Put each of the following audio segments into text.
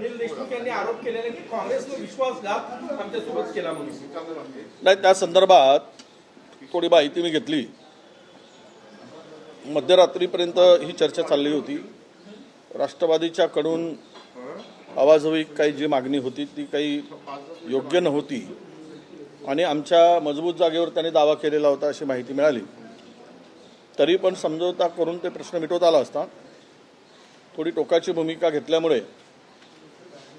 अनिल देशमुख यांनी आरोप केलेला की काँग्रेसने विश्वासघात आमच्यासोबत केला म्हणून. नाही, त्या संदर्भात थोडी माहिती मी घेतली. मध्यरात्रीपर्यंत ही चर्चा चालली होती. राष्ट्रवादीच्या कडून आवाजवी काही जी मागणी होती ती काही योग्य नव्हती आणि आमच्या मजबूत जागेवर त्यांनी दावा केलेला होता अशी माहिती मिळाली. तरी पण समझोता करून ते प्रश्न मिटवता आला असता. थोडी टोकाची भूमिका घेतल्यामुळे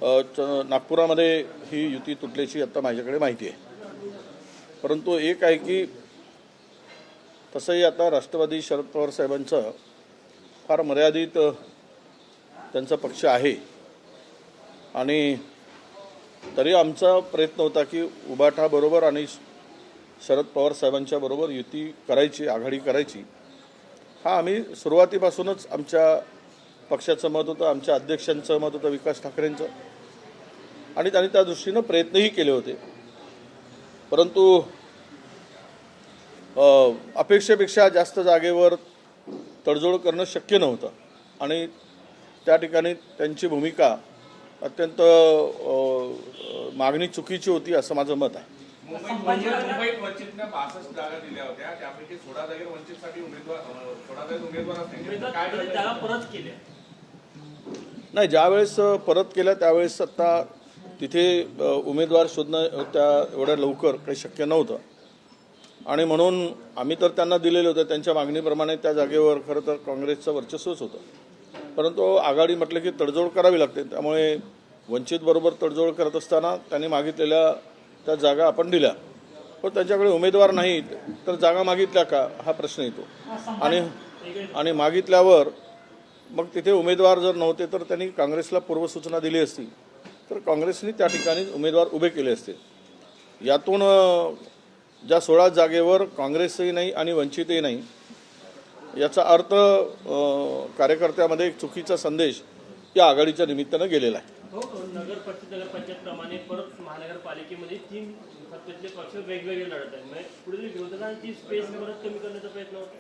नागपुरामध्ये ही युती तुटल्याची आता माझ्याकडे माहिती आहे. परंतु एक आहे की तसंही आता राष्ट्रवादी शरद पवार साहेबांचं फार मर्यादित त्यांचा पक्ष आहे आणि तरी आमचा प्रयत्न होता की उबाठा बरोबर आणि शरद पवार साहेबांच्या बरोबर युती करायची, आघाडी करायची. हा आम्ही सुरुवातीपासूनच आमच्या पक्षाचं मत होतं, आमच्या अध्यक्षांचं मत होतं, विकास ठाकरेंचं, आणि त्यांनी त्या दृष्टीनं प्रयत्नही केले होते. परंतु अपेक्षेपेक्षा जास्त जागेवर तडजोड करणं शक्य नव्हतं आणि त्या ठिकाणी त्यांची भूमिका अत्यंत मागणी चुकीची होती असं माझं मत आहे. मुंबईत वंचितने 62 जागा दिल्या होत्या, त्यापैकी 16 जागेवर वंचितसाठी उमेदवार जागा परत केल्या नाही. ज्यावेळेस परत केल्या त्यावेळेस आता तिथे उमेदवार शोधणं त्या एवढ्या लवकर काही शक्य नव्हतं आणि म्हणून आम्ही तर त्यांना दिलेलं होतं. त्यांच्या मागणीप्रमाणे त्या जागेवर खरं तर काँग्रेसचं वर्चस्वच होतं. परंतु आघाडी म्हटलं की तडजोड करावी लागते. त्यामुळे वंचितबरोबर तडजोड करत असताना त्यांनी मागितलेल्या त्या जागा आपण दिल्या. पण त्यांच्याकडे उमेदवार नाहीत तर जागा मागितल्या का हा प्रश्न येतो. आणि मागितल्यावर मग तिथे उमेदवार जर नव्हते तर त्यांनी काँग्रेसला पूर्वसूचना दिली असती तर काँग्रेसने त्या ठिकाणी उमेदवार उभे केले असते. यातून ज्या 16 जागेवर काँग्रेसही नाही आणि वंचितही नाही याचा अर्थ कार्यकर्त्यामध्ये एक चुकीचा संदेश या आघाडीच्या निमित्तानं गेलेला आहे. नगरपंचायत प्रमाणे परत महानगरपालिकेमध्ये 3 सत्तेतले पक्ष वेगवेगळे लढत आहेत. म्हणजे पुढील विरोधकांची स्पेस परत कमी करण्याचा प्रयत्न होतो.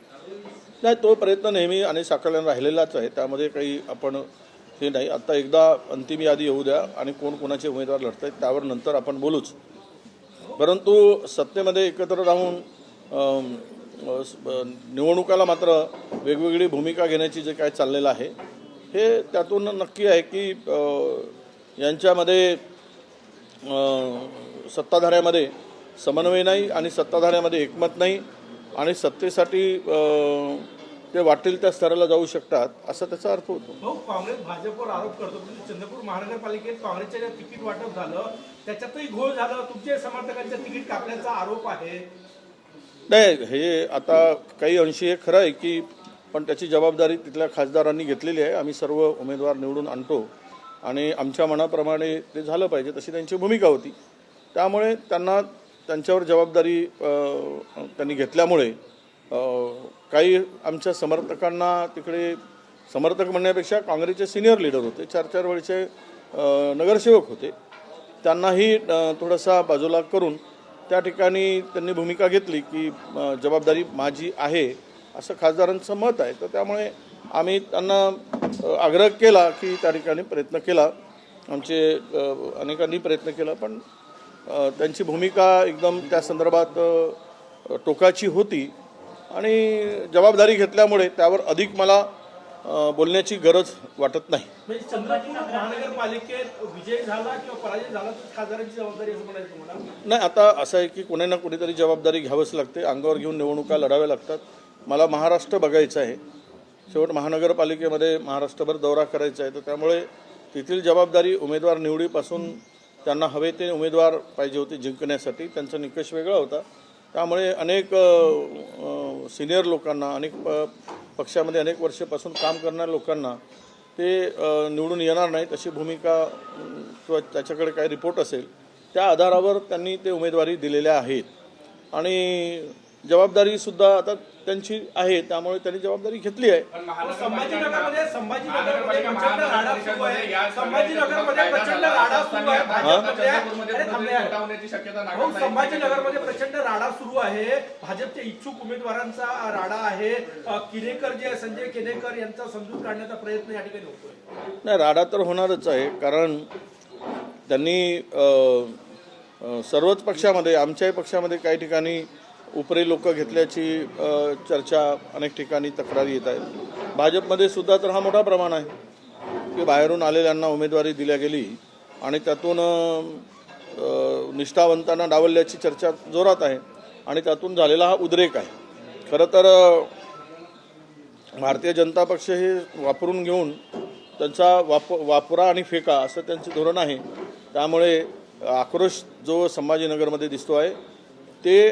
नाही, तो प्रयत्न नेहमी आणि साकल्यानं राहिलेलाच आहे. त्यामध्ये काही आपण हे नाही. आता एकदा अंतिम यादी येऊ द्या आणि कोण कोणाचे उमेदवार लढत आहेत त्यावर नंतर आपण बोलूच. परंतु सत्तेमध्ये एकत्र राहून निवडणुकाला मात्र वेगवेगळी भूमिका घेण्याची जे काय चाललेलं आहे हे त्यातून नक्की आहे की यांच्यामध्ये सत्ताधाऱ्यामध्ये समन्वय नाही आणि सत्ताधाऱ्यामध्ये एकमत नाही आणि सत्तेसाठी ते वाटेल त्या स्तराला जाऊ शकतात असा त्याचा अर्थ होतो. भाऊ, काँग्रेस भाजपवर आरोप करतो की चंद्रपूर महानगरपालिकेत काँग्रेसच्या ज्या तिकीट वाटप झालं त्याच्यातही घोळ झालं, तुमच्या समर्थकांच्या तिकीट कापल्याचा आरोप आहे. नाही, हे आता काही अंशी हे खरं आहे की पण त्याची जबाबदारी तिथल्या खासदारांनी घेतलेली आहे. आम्ही सर्व उमेदवार निवडून आणतो आणि आमच्या मनाप्रमाणे ते झालं पाहिजे तशी त्यांची भूमिका होती. त्यामुळे त्यांच्यावर जबाबदारी त्यांनी घेतल्यामुळे काही आमच्या समर्थकांना तिकडे समर्थक म्हणण्यापेक्षा काँग्रेसचे सिनियर लीडर होते, 4-4 वेळचे नगरसेवक होते, त्यांनाही थोडासा बाजूला करून त्या ठिकाणी त्यांनी भूमिका घेतली की जबाबदारी माझी आहे असं खासदारांचं मत आहे. तर त्यामुळे आम्ही त्यांना आग्रह केला की त्या ठिकाणी प्रयत्न केला, आमचे अनेकांनी प्रयत्न केला, पण त्यांची भूमिका एकदम त्या संदर्भात टोकाची होती आणि जबाबदारी घेतल्यामुळे त्यावर अधिक मला बोलण्याची गरज वाटत नाही. म्हणजे चंद्रपूर महानगरपालिकेत विजय झाला किंवा पराजय झाला तर खासदारांची जबाबदारी असं म्हणायचं तुम्हाला? नाही, आता असं आहे की कोणी ना कोणीतरी जबाबदारी घ्यावीच लागते. अंगावर घेऊन निवडणुका लढाव्या लागतात. मला महाराष्ट्र बघायचं आहे. शेवट महानगरपालिकेमध्ये महाराष्ट्रभर दौरा करायचा आहे. तर त्यामुळे तेथील जबाबदारी उमेदवार निवडीपासून त्यांना हवे ते उमेदवार पाहिजे होते जिंकण्यासाठी. त्यांचा निकष वेगळा होता. त्यामुळे अनेक सिनियर लोकांना, अनेक पक्षामध्ये अनेक वर्षापासून काम करणाऱ्या लोकांना ते निवडून येणार नाहीत अशी भूमिका किंवा त्याच्याकडे काही रिपोर्ट असेल त्या आधारावर त्यांनी ते उमेदवारी दिलेल्या आहेत आणि जबाबदारी सुद्धा आता त्यांची आहे, त्यामुळे त्यांनी जबाबदारी घेतली आहे. पण संभाजीनगरमध्ये प्रचंड राडा सुरू आहे. संभाजीनगरमध्ये प्रचंड राडा सुरू आहे. भाजपमध्ये अरे थांबे यार. हटवण्याची शक्यता हो, नाकारता येत नाही. संभाजीनगरमध्ये प्रचंड राडा सुरू आहे. भाजपच्या इच्छुक उमेदवारांचा राडा आहे. किनेकर जे संजय किनेकर यांचा समजूत काढण्याचा प्रयत्न या ठिकाणी होतोय. नाही, राडा तर होणारच आहे, कारण त्यांनी सर्वच पक्षामध्ये, आमच्याही पक्षामध्ये काही ठिकाणी उपरी लोक घेतल्याची चर्चा अनेक ठिकाणी तक्रारी येत आहेत. भाजपमध्ये सुद्धा तर हा मोठा प्रमाण आहे की बाहेरून आलेल्यांना उमेदवारी दिल्या गेली आणि त्यातून निष्ठावंतांना डावलल्याची चर्चा जोरात आहे आणि त्यातून झालेला हा उद्रेक आहे. खरं तर भारतीय जनता पक्ष हे वापरून घेऊन त्यांचा वापरा आणि फेका असं त्यांचं धोरण आहे. त्यामुळे आक्रोश जो संभाजीनगरमध्ये दिसतो आहे ते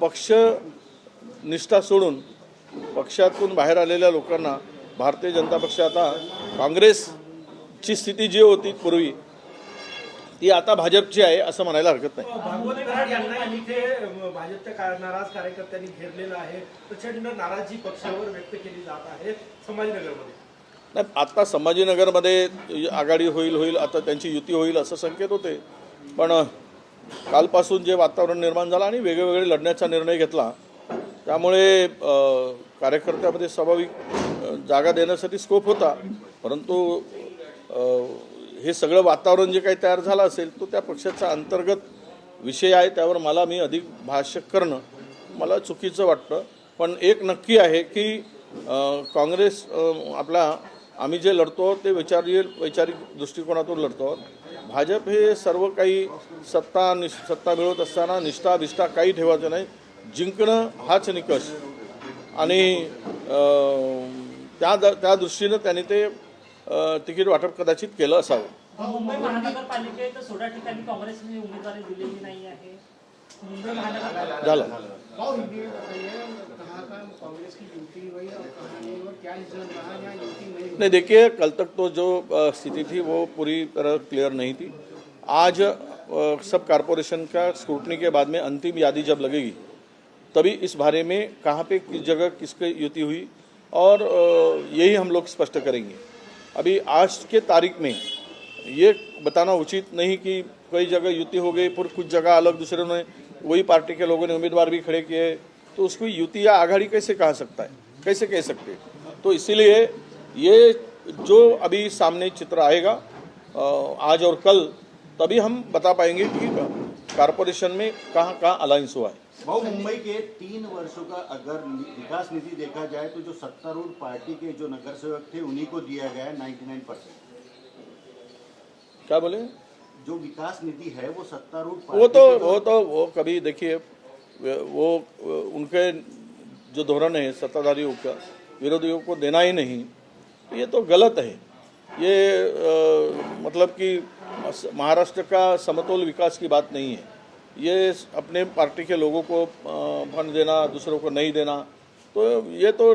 पक्ष निष्ठा सोडून पक्षातून बाहेर आलेल्या लोकांना भारतीय जनता पक्ष आता काँग्रेसची स्थिती जी होती पूर्वी ती आता भाजपची आहे असं म्हणायला हरकत नाही. भागवत कराड यांना इथे भाजपच्या नाराज कार्यकर्त्यांनी घेरलेलं आहे. प्रचंड नाराजी पक्षावर व्यक्त केली जात आहे संभाजीनगरमध्ये. नाही, आता संभाजीनगरमध्ये आघाडी होईल आता त्यांची युती होईल असं संकेत होते, पण कालपासून जे वातावरण निर्माण झालं आणि वेगवेगळे लढण्याचा निर्णय घेतला त्यामुळे कार्यकर्त्यामध्ये स्वाभाविक जागा देण्यासाठी स्कोप होता. परंतु हे सगळं वातावरण जे काही तयार झालं असेल तो त्या पक्षाचा अंतर्गत विषय आहे, त्यावर मी अधिक भाष्य करणं मला चुकीचं वाटतं. पण एक नक्की आहे की काँग्रेस आम्ही जे लढतो ते वैचारिक दृष्टिकोनातून लढतो. भाजप हे सर्व काही सत्ता मिळवत असताना निष्ठा काही ठेवायचं नाही, जिंकणं हाच निकष आणि त्या दृष्टीनं त्यांनी ते तिकीट वाटप कदाचित केलं असावं. मुंबई महानगरपालिकेत 16 ठिकाणी काँग्रेसने उमेदवारी दिलेली नाही आहे. मुंबई महानगर झालं कांग्रेस की ड्यूटी हुई और कहानी और क्या रिजल्ट रहा या ड्यूटी नहीं? नहीं, देखिए कल तक तो जो स्थिति थी वो पूरी तरह क्लियर नहीं थी. आज सब कारपोरेशन का स्क्रूटनी के बाद में अंतिम यादी जब लगेगी तभी इस बारे में कहाँ पे किस जगह किसकी युति हुई और यही हम लोग स्पष्ट करेंगे. अभी आज के तारीख में ये बताना उचित नहीं कि कई जगह युति हो गई, फिर कुछ जगह अलग दूसरे ने वही पार्टी के लोगों ने उम्मीदवार भी खड़े किए, तो उसको युति या आघाड़ी कैसे कह सकता है, कैसे कह सकते. तो इसीलिए ये जो अभी सामने चित्र आएगा आज और कल, तभी हम बता पाएंगे कि कारपोरेशन में कहाँ कहाँ अलायंस हुआ है. भाऊ, मुंबई के 3 वर्षों का अगर विकास निधि देखा जाए तो जो सत्तारूढ़ पार्टी के जो नगर सेवक थे उन्हीं को दिया गया है 99%. क्या बोले? जो विकास निधि है वो सत्तारूढ़ वो कभी देखिए वो उनके जो धोरण है सत्ताधारियों का विरोधियों को देना ही नहीं, ये तो गलत है. ये मतलब कि महाराष्ट्र का समतोल विकास की बात नहीं है. ये अपने पार्टी के लोगों को फंड देना, दूसरों को नहीं देना, तो ये तो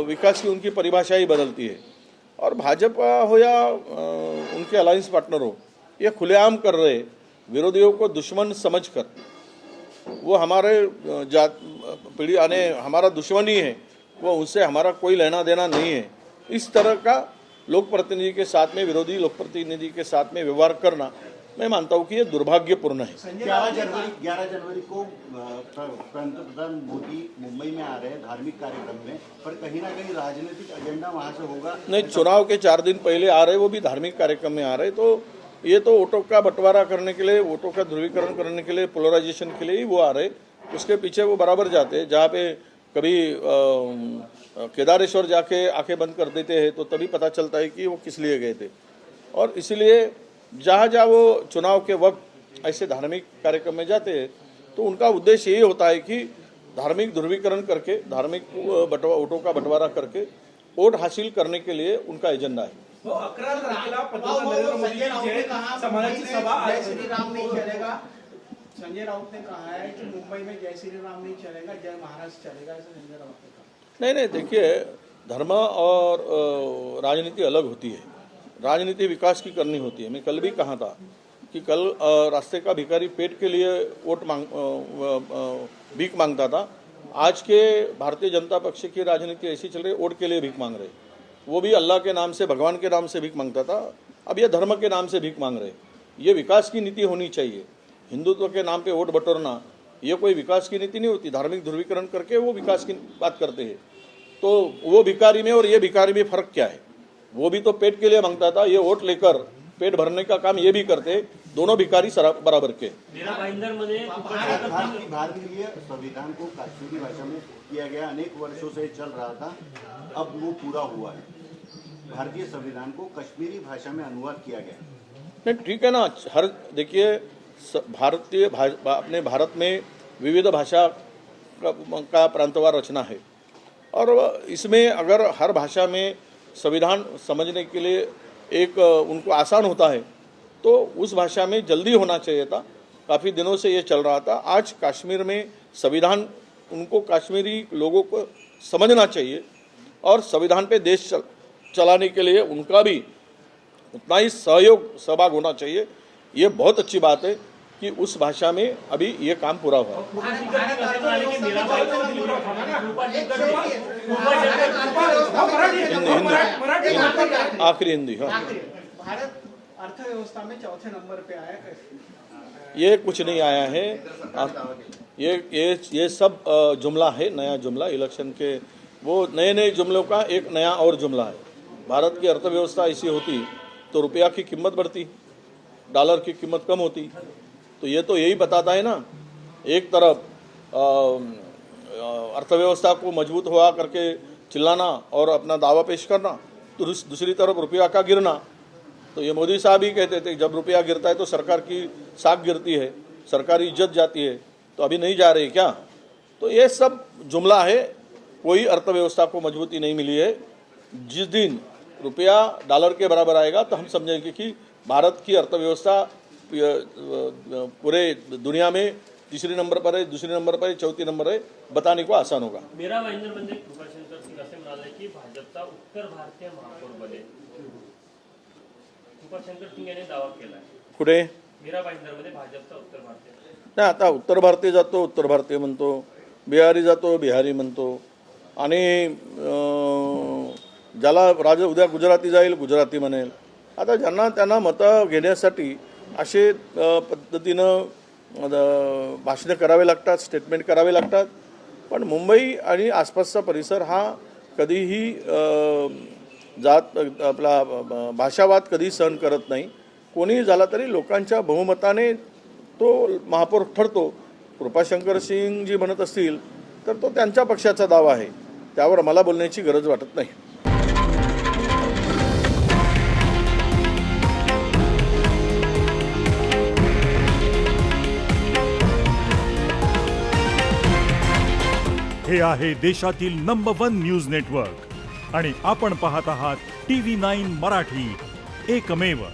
विकास की उनकी परिभाषा ही बदलती है. और भाजपा हो या उनके अलायंस पार्टनर हो, ये खुलेआम कर रहे विरोधियों को दुश्मन समझकर, वो हमारे जात पीढ़ी आने हमारा दुश्मन ही है, वो उनसे हमारा कोई लेना देना नहीं है. इस तरह का लोक प्रतिनिधि के साथ में विरोधी लोक प्रतिनिधि के साथ में व्यवहार करना मैं मानता हूँ कि ये दुर्भाग्यपूर्ण है. 11 जनवरी को पंतप्रधान मोदी मुंबई में आ रहे हैं धार्मिक कार्यक्रम में, पर कहीं ना कहीं राजनीतिक एजेंडा वहाँ से होगा. नहीं, चुनाव के 4 दिन पहले आ रहे, वो भी धार्मिक कार्यक्रम में आ रहे, तो ये तो वोटों का बंटवारा करने के लिए, वोटों का ध्रुवीकरण करने के लिए, पोलराइजेशन के लिए ही वो आ रहे. उसके पीछे वो बराबर जाते हैं. जहाँ पे कभी केदारेश्वर जाके आंखें बंद कर देते हैं तो तभी पता चलता है कि वो किस लिए गए थे. और इसलिए जहाँ जहाँ वो चुनाव के वक्त ऐसे धार्मिक कार्यक्रम में जाते हैं तो उनका उद्देश्य यही होता है कि धार्मिक ध्रुवीकरण करके, धार्मिक वोटों का बंटवारा करके वोट हासिल करने के लिए उनका एजेंडा है. 11 तारखेला पंतप्रधान नरेंद्र मोदी जी समाजाची सभा जय श्री राम नहीं चलेगा. संजय राउत ने कहा है कि मुंबई में जय श्री राम नहीं चलेगा, जय महाराष्ट्र चलेगा, ऐसा संजय राउत ने कहा. नहीं, देखिए धर्म और राजनीति अलग होती है. राजनीति विकास की करनी होती है. मैं कल भी कहा था कि कल रास्ते का भिखारी पेट के लिए भीख मांगता था, आज के भारतीय जनता पक्ष की राजनीति ऐसी चल रही है, वोट के लिए भीख मांग रहे, वो भी अल्लाह के नाम से, भगवान के नाम से भीख मांगता था, अब ये धर्म के नाम से भीख मांग रहे। ये विकास की नीति होनी चाहिए। हिंदुत्व के नाम पे वोट बटोरना ये कोई विकास की नीति नहीं होती। धार्मिक ध्रुवीकरण करके वो विकास की बात करते हैं। तो वो भिखारी में और ये भिखारी में फर्क क्या है? वो भी तो पेट के लिए मांगता था, ये वोट लेकर पेट भरने का काम ये भी करते। दोनों भिखारी बराबर के। मीरा भाईंदरमध्ये भारतीय संविधान को कश्मीरी भाषा में किया गया, अनेक वर्षों से चल रहा था, अब वो पूरा हुआ है। भारतीय संविधान को कश्मीरी भाषा में अनुवाद किया गया। नहीं, ठीक है ना। हर देखिए, भारतीय अपने भारत में विविध भाषा का प्रांतवार रचना है, और इसमें अगर हर भाषा में संविधान समझने के लिए एक उनको आसान होता है, तो उस भाषा में जल्दी होना चाहिए था। काफ़ी दिनों से ये चल रहा था। आज कश्मीर में संविधान, उनको कश्मीरी लोगों को समझना चाहिए, और संविधान पे देश चलाने के लिए उनका भी उतना ही सहभाग होना चाहिए। ये बहुत अच्छी बात है कि उस भाषा में अभी ये काम पूरा हुआ। आखिरी हिंदी, हाँ। भारत अर्थव्यवस्था में चौथे नंबर पे आया कैसे? ये कुछ नहीं आया है। ये सब जुमला है, नया जुमला। इलेक्शन के वो नए जुमलों का एक नया और जुमला है। भारत की अर्थव्यवस्था ऐसी होती तो रुपया की कीमत बढ़ती, डॉलर की कीमत कम होती। तो ये तो यही बताता है ना, एक तरफ अर्थव्यवस्था को मजबूत हुआ करके चिल्लाना और अपना दावा पेश करना, तो दूसरी तरफ रुपया का गिरना। तो ये मोदी साहब ही कहते थे, जब रुपया गिरता है तो सरकार की साख गिरती है, सरकारी इज्जत जाती है। तो अभी नहीं जा रही क्या? तो ये सब जुमला है। कोई अर्थव्यवस्था को मजबूती नहीं मिली है। जिस दिन रुपया डॉलर के बराबर आएगा तो हम समझेंगे कि भारत की अर्थव्यवस्था पूरे दुनिया में तीसरे नंबर पर है, दूसरे नंबर पर है, चौथी नंबर है, बताने को आसान होगा। मीरा भाईंदरमध्ये कृपाशंकर सिंग असे म्हणाले की भाजपचा उत्तर भारतीय महापौर बनेल. कृपाशंकर सिंग यांनी दावा केलाय. कुठे? मीरा भाईंदरमध्ये भाजपचा उत्तर भारतीय. नाही, आता उत्तर भारतीय जातो उत्तर भारतीय म्हणतो, बिहारी जातो बिहारी म्हणतो, आणि ज्याला उद्या गुजराती जाईल गुजराती म्हणेल. आता ज्यांना त्यांना मतं घेण्यासाठी असे पद्धतीनं भाषणं करावे लागतात, स्टेटमेंट करावे लागतात. पण मुंबई आणि आसपासचा परिसर हा कधीही जात आपला भाषावाद कधी सहन करत नाही. कोणीही झाला तरी लोकांच्या बहुमताने तो महापौर ठरतो. कृपाशंकर सिंग जी म्हणत असतील तर तो त्यांच्या पक्षाचा दावा आहे, त्यावर मला बोलण्याची गरज वाटत नाही. हे आहे देशातील नंबर 1 न्यूज नेटवर्क आणि आपण पाहत आहात TV9 मराठी, एकमेव.